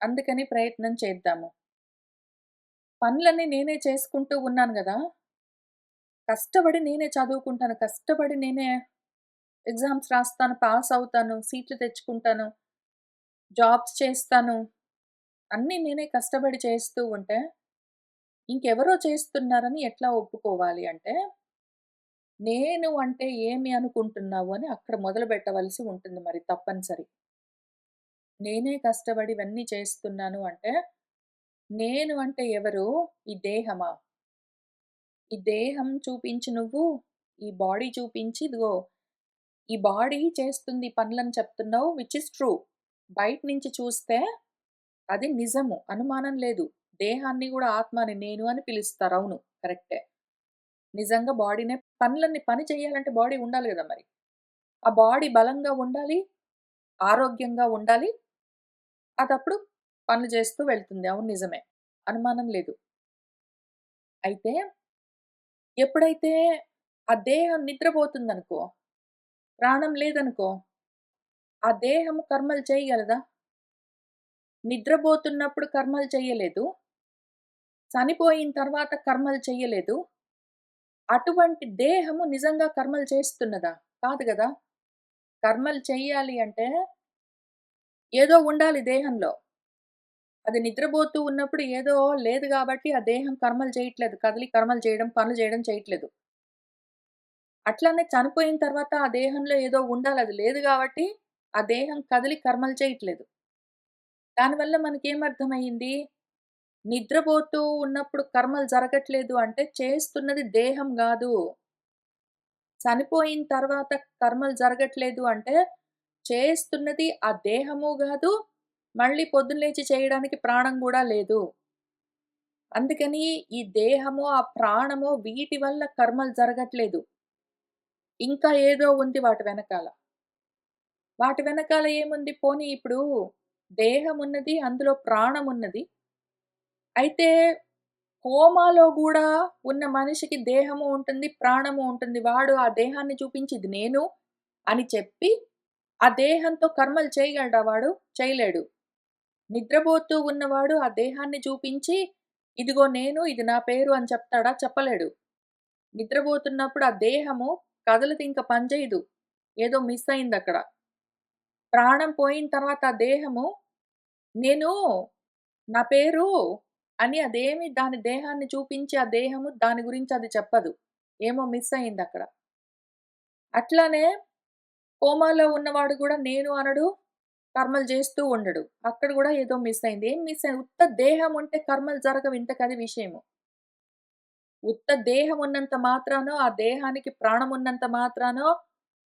అందుకని ప్రయత్నం చేద్దాము. పనులన్నీ నేనే చేసుకుంటూ ఉన్నాను గదా! కష్టపడి నేనే చదువుకుంటాను. కష్టపడి నేనే ఎగ్జామ్స్ రాస్తాను, పాస్ అవుతాను, సీట్లు తెచ్చుకుంటాను, జాబ్స్ చేస్తాను. అన్నీ నేనే కష్టపడి చేస్తూ ఉంటే, ఇంకెవరో చేస్తున్నారని ఎట్లా ఒప్పుకోవాలి అంటే, నేను అంటే ఏమి అనుకుంటున్నావు అని అక్కడ మొదలుపెట్టవలసి ఉంటుంది మరి తప్పనిసరి. నేనే కష్టపడి ఇవన్నీ చేస్తున్నాను అంటే, నేను అంటే ఎవరు? ఈ దేహమా? ఈ దేహం చూపించి నువ్వు, ఈ బాడీ చూపించి ఇదిగో ఈ బాడీ చేస్తుంది పనులని చెప్తున్నావు విచ్ ఈస్ ట్రూ. బయట నుంచి చూస్తే అది నిజము. అనుమానం లేదు. దేహాన్ని గూడా ఆత్మ అని నేను అని పిలుస్తారు. అవును. కరెక్టే. నిజంగా బాడీనే పనులన్నీ పని చేయాలంటే బాడీ ఉండాలి గదా మరి. ఆ బాడీ బలంగా ఉండాలి, ఆరోగ్యంగా ఉండాలి. అదప్పుడు పనులు చేస్తూ వెళ్తుంది. అవును నిజమే. అనుమానం లేదు. అయితే ఎప్పుడైతే ఆ దేహం నిద్రపోతుందనుకో, ప్రాణం లేదనుకో, ఆ దేహము కర్మలు చేయగలదా? నిద్రపోతున్నప్పుడు కర్మలు చెయ్యలేదు. చనిపోయిన తర్వాత కర్మలు చెయ్యలేదు. అటువంటి దేహము నిజంగా కర్మలు చేస్తున్నదా? కాదు గదా! కర్మలు చెయ్యాలి అంటే ఏదో ఉండాలి దేహంలో. అది నిద్రపోతూ ఉన్నప్పుడు ఏదో లేదు గాబట్టి ఆ దేహం కర్మలు చేయట్లేదు. కదిలి కర్మలు చేయడం, పనులు చేయడం చేయట్లేదు. అట్లానే చనిపోయిన తర్వాత ఆ దేహంలో ఏదో ఉండాలి. అది లేదు గాబట్టి, ఆ దేహం కదిలి కర్మలు చేయట్లేదు. దానివల్ల మనకేమర్థమయింది? నిద్రపోతూ ఉన్నప్పుడు కర్మలు జరగట్లేదు అంటే, చేస్తున్నది దేహం గాదు. చనిపోయిన తర్వాత కర్మలు జరగట్లేదు అంటే, చేస్తున్నది ఆ దేహము గాదు, మళ్ళీ పొద్దున్న లేచి చేయడానికి ప్రాణం గూడా లేదు. అందుకని ఈ దేహమో, ఆ ప్రాణమో వీటి వల్ల కర్మలు జరగట్లేదు. ఇంకా ఏదో ఉంది వాటి వెనకాల. వాటి వెనకాల ఏముంది? పోనీ ఇప్పుడు దేహమున్నది, అందులో ప్రాణమున్నది. అయితే కోమాలో గూడా ఉన్న మనిషికి దేహము ఉంటుంది, ప్రాణము ఉంటుంది. వాడు ఆ దేహాన్ని చూపించి ఇది నేను అని చెప్పి, ఆ దేహంతో కర్మలు చేయగలడా వాడు? చేయలేడు. నిద్రపోతూ ఉన్నవాడు ఆ దేహాన్ని చూపించి, ఇదిగో నేను, ఇది నా పేరు అని చెప్తాడా? చెప్పలేడు. నిద్రపోతున్నప్పుడు ఆ దేహము కదలదు, ఇంక పని చేయదు. ఏదో మిస్ అయిందక్కడ. ప్రాణం పోయిన తర్వాత ఆ దేహము, నేను నా పేరు అని అదేమి దాని దేహాన్ని చూపించి ఆ దేహము దాని గురించి అది చెప్పదు. ఏమో మిస్ అయిందక్కడ. అట్లానే కోమాలో ఉన్నవాడు గూడా నేను అనడు. కర్మలు జేస్తూ ఉండడు. అక్కడ గూడా ఏదో మిస్ అయింది. ఏం మిస్ అయింది? ఉత్త దేహం ఉంటే కర్మలు జరగవు ఇంతకది విషయము. ఉత్త దేహం ఉన్నంత మాత్రానో, ఆ దేహానికి ప్రాణం ఉన్నంత మాత్రానో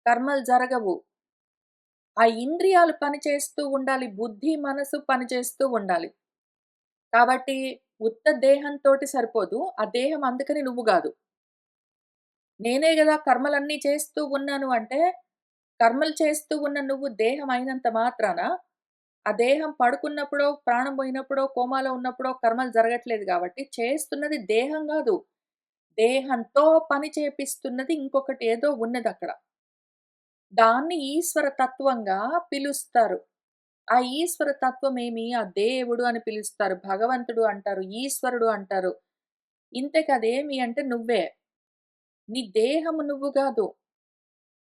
కర్మలు జరగవు. ఆ ఇంద్రియాలు పనిచేస్తూ ఉండాలి. బుద్ధి, మనసు పనిచేస్తూ ఉండాలి. కాబట్టి ఉత్త దేహంతోటి సరిపోదు. ఆ దేహం అందుకని నువ్వు గాదు. నేనే గదా కర్మలన్నీ చేస్తూ ఉన్నాను అంటే, కర్మలు చేస్తూ ఉన్న నువ్వు దేహం అయినంత మాత్రాన, ఆ దేహం పడుకున్నప్పుడో, ప్రాణం పోయినప్పుడో, కోమాలో ఉన్నప్పుడో కర్మలు జరగట్లేదు గాబట్టి, చేస్తున్నది దేహం గాదు. దేహంతో పని చేపిస్తున్నది ఇంకొకటి ఏదో ఉన్నదక్కడ. దాన్ని ఈశ్వర తత్వంగా పిలుస్తారు. ఆ ఈశ్వర తత్వమేమి? ఆ దేవుడు అని పిలుస్తారు. భగవంతుడు అంటారు. ఈశ్వరుడు అంటారు. ఇంతకదేమి అంటే నువ్వే. నీ దేహము నువ్వు గాదు.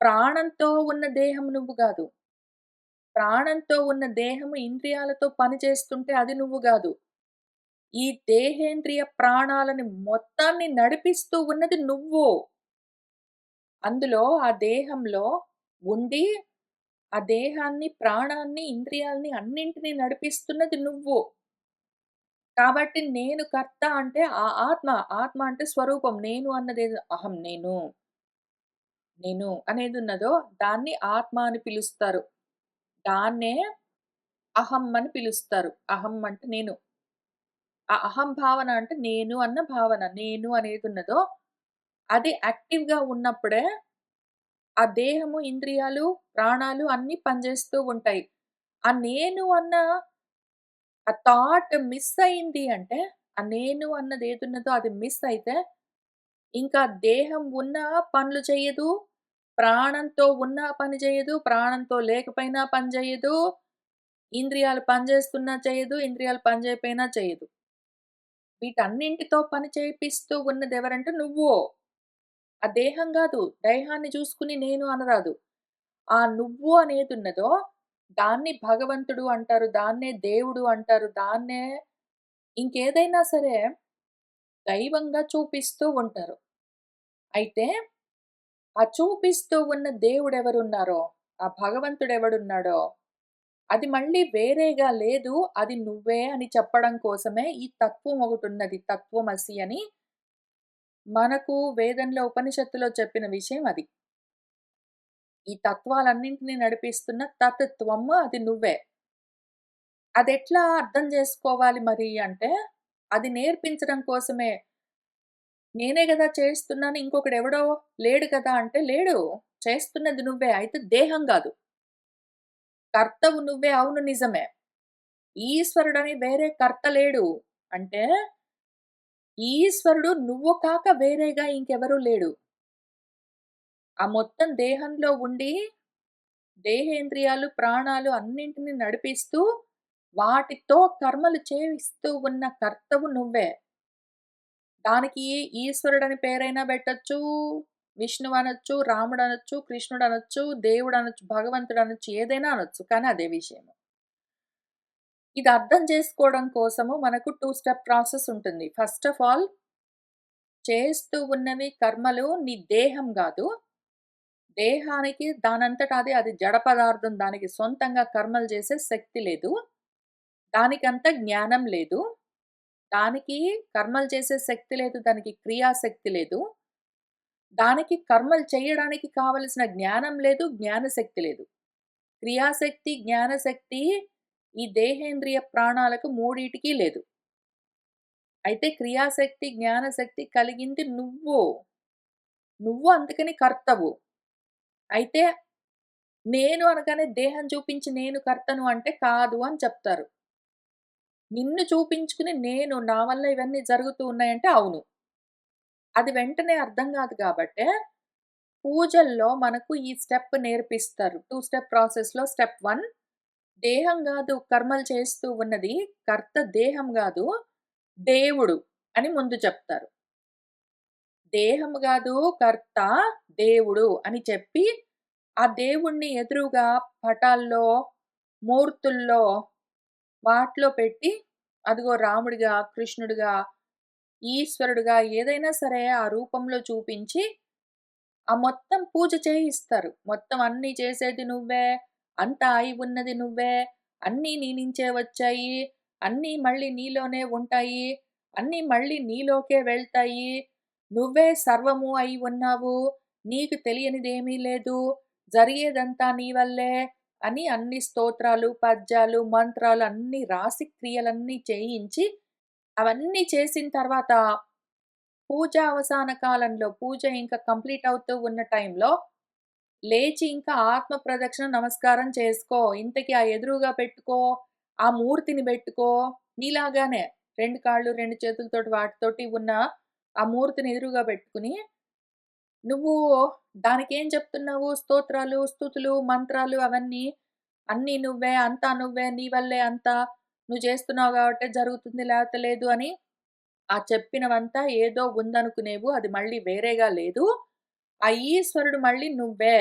ప్రాణంతో ఉన్న దేహం నువ్వు గాదు. ప్రాణంతో ఉన్న దేహము ఇంద్రియాలతో పని చేస్తుంటే అది నువ్వు గాదు. ఈ దేహేంద్రియ ప్రాణాలని మొత్తాన్ని నడిపిస్తూ ఉన్నది నువ్వు. అందులో ఆ దేహంలో ఉండి, ఆ దేహాన్ని, ప్రాణాన్ని, ఇంద్రియాల్ని అన్నింటిని నడిపిస్తున్నది నువ్వు. కాబట్టి నేను కర్త అంటే ఆ ఆత్మ. ఆత్మ అంటే స్వరూపం. నేను అన్నదేదో అహం నేను. నేను అనేదున్నదో దాన్ని ఆత్మ అని పిలుస్తారు. దాన్నే అహం అని పిలుస్తారు. అహం అంటే నేను. ఆ అహం భావన అంటే నేను అన్న భావన. నేను అనేదున్నదో అది యాక్టివ్‌గా ఉన్నప్పుడే ఆ దేహము, ఇంద్రియాలు, ప్రాణాలు అన్నీ పనిచేస్తూ ఉంటాయి. ఆ నేను అన్న ఆ థాట్ మిస్ అయింది అంటే, ఆ నేను అన్నదేదున్నదో అది మిస్ అయితే, ఇంకా దేహం ఉన్నా పనులు చెయ్యదు, ప్రాణంతో ఉన్నా పని చేయదు, ప్రాణంతో లేకపోయినా పని చేయదు, ఇంద్రియాలు పనిచేస్తున్నా చేయదు, ఇంద్రియాలు పని చేయకపోయినా చేయదు. వీటన్నింటితో పని చేపిస్తూ ఉన్నదెవరంటే నువ్వు. ఆ దేహం గాదు. దేహాన్ని చూసుకొని నేను అనరాదు. ఆ నువ్వు అనేదున్నదో దాన్ని భగవంతుడు అంటారు. దాన్నే దేవుడు అంటారు. దాన్నే ఇంకేదైనా సరే దైవంగా చూపిస్తూ ఉంటారు. అయితే ఆ చూపిస్తూ ఉన్న దేవుడెవరున్నారో, ఆ భగవంతుడెవడున్నాడో, అది మళ్ళీ వేరేగా లేదు. అది నువ్వే అని చెప్పడం కోసమే ఈ తత్వం ఒకటున్నది. తత్వమసి అని మనకు వేదంలో ఉపనిషత్తులో చెప్పిన విషయం అది. ఈ తత్వాలన్నింటిని నడిపిస్తున్న తత్ అది నువ్వే. అదెట్లా అర్థం జేసుకోవాలి మరి అంటే, అది నేర్పించడం కోసమే. నేనే గదా చేస్తున్నాను, ఇంకొకడెవడో లేడు కదా అంటే, లేడు. చేస్తున్నది నువ్వే. అయితే దేహం గాదు. కర్తవు నువ్వే. అవును నిజమే. ఈశ్వరుడని వేరే కర్త లేడు. అంటే, ఈశ్వరుడు నువ్వు కాక వేరేగా ఇంకెవరు లేడు. ఆ మొత్తం దేహంలో ఉండి, దేహేంద్రియాలు, ప్రాణాలు అన్నింటిని నడిపిస్తూ, వాటితో కర్మలు చేయిస్తూ ఉన్న కర్తవు నువ్వే. దానికి ఈశ్వరుడని పేరైనా పెట్టొచ్చు, విష్ణువనొచ్చు, రాముడనొచ్చు, కృష్ణుడనొచ్చు, దేవుడనొచ్చు, భగవంతుడనొచ్చు, ఏదైనా అనొచ్చు. కానీ అదే విషయము. ఇది అర్థం చేసుకోవడం కోసము మనకు 2 స్టెప్ ప్రాసెస్ ఉంటుంది. ఫస్ట్ ఆఫ్ ఆల్ చేస్తూ ఉన్నవి కర్మలు నీ దేహం గాదు. దేహానికి దానంతట అదే అది జడ పదార్థం. దానికి సొంతంగా కర్మలు చేసే శక్తి లేదు. దానికంత జ్ఞానం లేదు. దానికి కర్మలు చేసే శక్తి లేదు. దానికి క్రియాశక్తి లేదు. దానికి కర్మలు చేయడానికి కావలసిన జ్ఞానం లేదు. జ్ఞానశక్తి లేదు. క్రియాశక్తి, జ్ఞానశక్తి ఈ దేహేంద్రియ ప్రాణాలకు మూడిటికి లేదు. అయితే క్రియాశక్తి, జ్ఞానశక్తి కలిగింది నువ్వు. నువ్వు అందుకని కర్తవు. అయితే నేను అనగానే దేహం చూపించి నేను కర్తను అంటే కాదు అని చెప్తారు. నిన్ను చూపించుకుని నేను నా వల్ల ఇవన్నీ జరుగుతూ ఉన్నాయంటే అవును. అది వెంటనే అర్థం కాదు కాబట్టే పూజల్లో మనకు ఈ స్టెప్ నేర్పిస్తారు. 2 స్టెప్ ప్రాసెస్‌లో స్టెప్ 1 దేహం గాదు కర్మలు చేస్తూ ఉన్నది. కర్త దేహం గాదు, దేవుడు అని ముందు చెప్తారు. దేహం గాదు కర్త, దేవుడు అని చెప్పి, ఆ దేవుడిని ఎదురుగా పటాల్లో, మూర్తుల్లో వాటిలో పెట్టి, అదిగో రాముడిగా, కృష్ణుడిగా, ఈశ్వరుడుగా ఏదైనా సరే ఆ రూపంలో చూపించి ఆ మొత్తం పూజ చేయిస్తారు. మొత్తం అన్నీ చేసేది నువ్వే, అంతా అయి ఉన్నది నువ్వే, అన్నీ నీ నుంచే వచ్చాయి, అన్నీ మళ్ళీ నీలోనే ఉంటాయి, అన్నీ మళ్ళీ నీలోకే వెళ్తాయి, నువ్వే సర్వము అయి ఉన్నావు, నీకు తెలియనిదేమీ లేదు, జరిగేదంతా నీ వల్లే అని అన్ని స్తోత్రాలు, పద్యాలు, మంత్రాలు అన్నీ రాసి క్రియలన్నీ చేయించి, అవన్నీ చేసిన తర్వాత పూజ అవసాన కాలంలో పూజ ఇంకా కంప్లీట్ అవుతూ ఉన్న టైంలో లేచి ఇంకా ఆత్మ ప్రదక్షిణ నమస్కారం చేసుకో. ఇంతకి ఆ ఎదురుగా పెట్టుకో, ఆ మూర్తిని బెట్టుకో. నీలాగానే 2 కాళ్ళు, 2 చేతులతోటి వాటితోటి ఉన్న ఆ మూర్తిని ఎదురుగా పెట్టుకొని, నువ్వు దానికేం చెప్తున్నావు? స్తోత్రాలు, స్తుతులు, మంత్రాలు అవన్నీ. అన్నీ నువ్వే, అంతా నువ్వే, నీ వల్లే అంతా. నువ్వు చేస్తున్నావు గాబట్టే జరుగుతుంది లేతే లేదు అని ఆ చెప్పినవంతా ఏదో ఉందనుకునేవు. అది మళ్ళీ వేరేగా లేదు. ఆ ఈశ్వరుడు మళ్ళీ నువ్వే.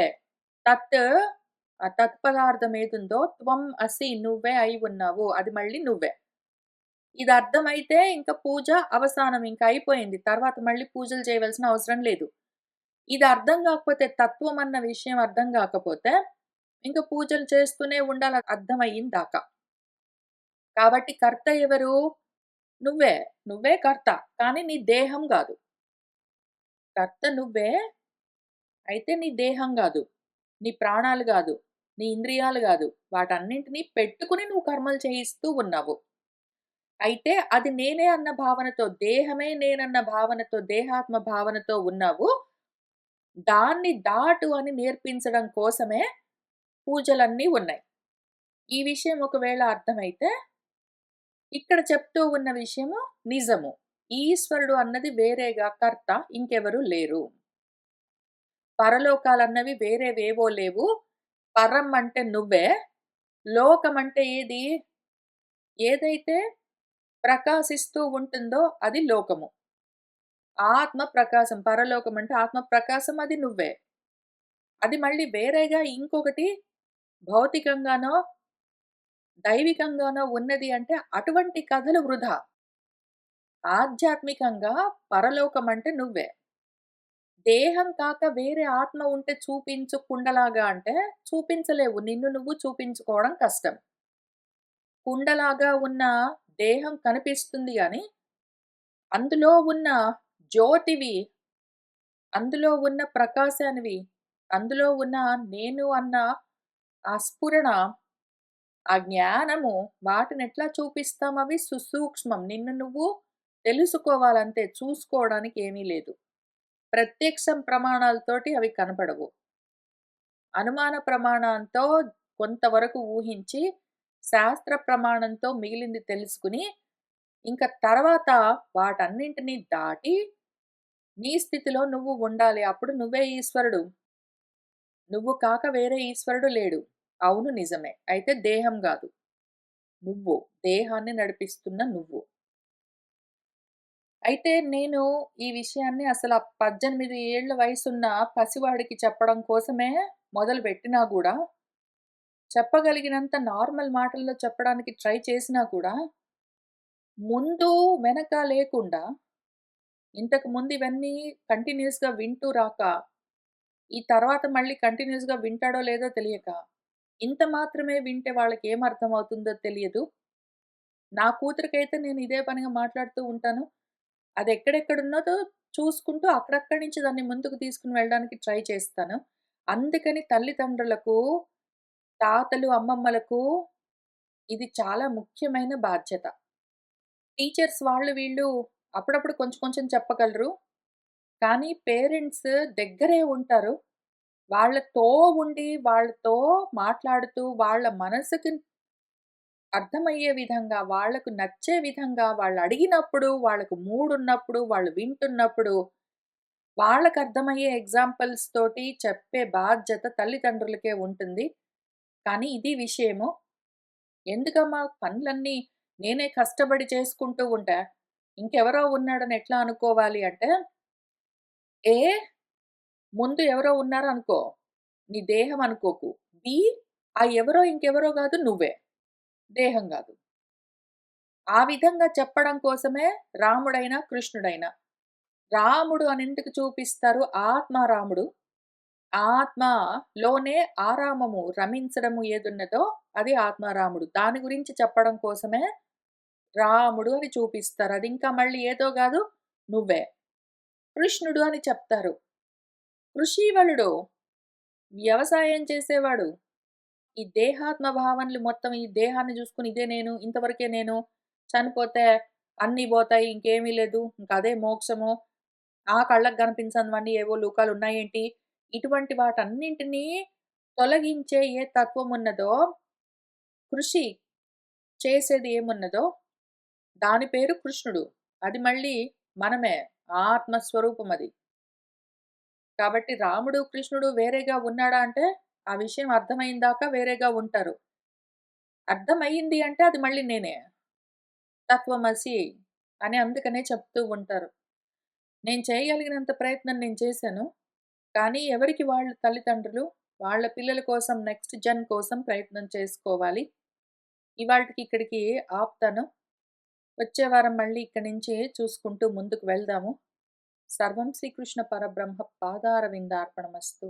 తత్ ఆ తత్పదార్థం ఏదుందో త్వం అసి నువ్వే అయి ఉన్నావు. అది మళ్ళీ నువ్వే. ఇది అర్థమైతే ఇంక పూజ అవసానం. ఇంక అయిపోయింది. తర్వాత మళ్ళీ పూజలు చేయవలసిన అవసరం లేదు. ఇది అర్థం గాకపోతే తత్వం అన్న విషయం అర్థం గాకపోతే ఇంక పూజలు చేస్తూనే ఉండాలి అర్థమయ్యిందాకా. కాబట్టి కర్త ఎవరు? నువ్వే. నువ్వే కర్త. కానీ నీ దేహం గాదు. కర్త నువ్వే. అయితే నీ దేహం గాదు. నీ ప్రాణాలు గాదు. నీ ఇంద్రియాలు గాదు. వాటన్నింటిని పెట్టుకొని నువ్వు కర్మలు చేయిస్తూ ఉన్నావు. అయితే అది నేనే అన్న భావనతో, దేహమే నేనన్న భావనతో, దేహాత్మ భావనతో ఉన్నావు. దాన్ని దాటు అని నేర్పించడం కోసమే పూజలన్నీ ఉన్నాయి. ఈ విషయం ఒకవేళ అర్థమైతే, ఇక్కడ చెప్తూ ఉన్న విషయము నిజము. ఈశ్వరుడు అన్నది వేరేగా కర్త ఇంకెవరు లేరు. పరలోకాలన్నవి వేరేవేవో లేవు. పరం అంటే నువ్వే. లోకం అంటే ఏది? ఏదైతే ప్రకాశిస్తూ ఉంటుందో అది లోకము. ఆత్మ ప్రకాశం. పరలోకం అంటే ఆత్మ ప్రకాశం అది నువ్వే. అది మళ్ళీ వేరేగా ఇంకొకటి భౌతికంగానో, దైవికంగానో ఉన్నది అంటే అటువంటి కథలు వృధా. ఆధ్యాత్మికంగా పరలోకం అంటే నువ్వే. దేహం కాక వేరే ఆత్మ ఉంటే చూపించు కుండలాగా అంటే చూపించలేవు. నిన్ను నువ్వు చూపించుకోవడం కష్టం. కుండలాగా ఉన్న దేహం కనిపిస్తుంది గానీ, అందులో ఉన్న జ్యోతివి, అందులో ఉన్న ప్రకాశానివి, అందులో ఉన్న నేను అన్న ఆ స్ఫురణ, ఆ జ్ఞానము వాటినెట్లా చూపిస్తాం? అవి సుసూక్ష్మం. నిన్ను నువ్వు తెలుసుకోవాలంతే. చూసుకోవడానికి ఏమీ లేదు. ప్రత్యక్షం ప్రమాణాలతోటి అవి కనపడవు. అనుమాన ప్రమాణంతో కొంతవరకు ఊహించి, శాస్త్ర ప్రమాణంతో మిగిలింది తెలుసుకుని, ఇంక తర్వాత వాటన్నింటిని దాటి, నీ స్థితిలో నువ్వు ఉండాలి. అప్పుడు నువ్వే ఈశ్వరుడు. నువ్వు కాక వేరే ఈశ్వరుడు లేడు. అవును నిజమే. అయితే దేహం గాదు. నువ్వు. దేహాన్ని నడిపిస్తున్న నువ్వు. అయితే నేను ఈ విషయాన్ని అసల 18 ఏళ్ల వయసున్న పసివాడికి చెప్పడం కోసమే మొదలుపెట్టినా గూడా, చెప్పగలిగినంత నార్మల్ మాటల్లో చెప్పడానికి ట్రై చేసినా కూడా, ముందు వెనక లేకుండా ఇంతకు ముందు ఇవన్నీ కంటిన్యూయస్‌గా వింటూ రాక, ఈ తర్వాత మళ్ళీ కంటిన్యూస్‌గా వింటాడో లేదో తెలియక, ఇంత మాత్రమే వింటే వాళ్ళకేం అర్థమవుతుందో తెలియదు. నా కూతురికైతే నేను ఇదే పనిగా మాట్లాడుతూ ఉంటాను. అదెక్కడెక్కడున్నదో చూసుకుంటూ అక్కడక్కడి నుంచి దాన్ని ముందుకు తీసుకొని వెళ్ళడానికి ట్రై చేస్తాను. అందుకని తల్లిదండ్రులకు, తాతలు, అమ్మమ్మలకు ఇది చాలా ముఖ్యమైన బాధ్యత. టీచర్స్ వాళ్ళు వీళ్ళు అప్పుడప్పుడు కొంచెం కొంచెం చెప్పగలరు. కానీ పేరెంట్స్ దగ్గరే ఉంటారు. వాళ్ళతో ఉండి, వాళ్ళతో మాట్లాడుతూ, వాళ్ళ మనసుకి అర్థమయ్యే విధంగా, వాళ్ళకు నచ్చే విధంగా, వాళ్ళడిగినప్పుడు, వాళ్ళకు మూడున్నప్పుడు, వాళ్ళు వింటున్నప్పుడు, వాళ్ళకర్థమయ్యే ఎగ్జాంపుల్స్ తోటి చెప్పే బాధ్యత తల్లిదండ్రులకే ఉంటుంది. కానీ ఇది విషయము. ఎందుకమ్మా పనులన్నీ నేనే కష్టపడి చేసుకుంటూ ఉంటే, ఇంకెవరో ఉన్నాడని ఎట్లా అనుకోవాలి అంటే, ఏ ముందు ఎవరో ఉన్నారనుకో. నీ దేహం అనుకోకు. బి ఆ ఎవరో ఇంకెవరో గాదు నువ్వే. దేహం గాదు. ఆ విధంగా చెప్పడం కోసమే రాముడైనా, కృష్ణుడైనా. రాముడు అని ఎందుకు చూపిస్తారు? ఆత్మారాముడు. ఆత్మలోనే ఆరామము, రమించడము ఏదున్నదో అది ఆత్మారాముడు. దాని గురించి చెప్పడం కోసమే రాముడు అని చూపిస్తారు. అదింకా మళ్ళీ ఏదో గాదు నువ్వే. కృష్ణుడు అని చెప్తారు. కృషీవలుడు వ్యవసాయం చేసేవాడు. ఈ దేహాత్మ భావనలు మొత్తం ఈ దేహాన్ని జూసుకొని ఇదే నేను, ఇంతవరకే నేను, చనిపోతే అన్నీ బోతాయి, ఇంకేమీ లేదు, ఇంకదే మోక్షము, ఆ కళ్ళకి గనిపించనివన్నీ ఏవో లోకాలున్నాయేంటి, ఇటువంటి వాటన్నింటినీ తొలగించే ఏ తత్వమున్నదో, కృషి చేసేది ఏమున్నదో, దాని పేరు కృష్ణుడు. అది మళ్ళీ మనమే. ఆత్మస్వరూపమది. కాబట్టి రాముడు, కృష్ణుడు వేరేగా ఉన్నాడా అంటే, ఆ విషయం అర్థమయిందాకా వేరేగా ఉంటారు. అర్థమయింది అంటే అది మళ్ళీ నేనే. తత్వమసి అని అందుకనే చెప్తూ ఉంటారు. నేను చేయగలిగినంత ప్రయత్నం నేను చేశాను. కానీ ఎవరికి వాళ్ళు తల్లిదండ్రులు వాళ్ళ పిల్లల కోసం నెక్స్ట్ జన్ కోసం ప్రయత్నం చేసుకోవాలి. ఇవాల్టికి ఇక్కడికి ఆపుతాను. వచ్చే వారం మళ్ళీ ఇక్కడి నుంచి చూసుకుంటూ ముందుకు వెళ్దాము. సర్వం శ్రీకృష్ణ పరబ్రహ్మ పాదారవిందార్పణమస్తు.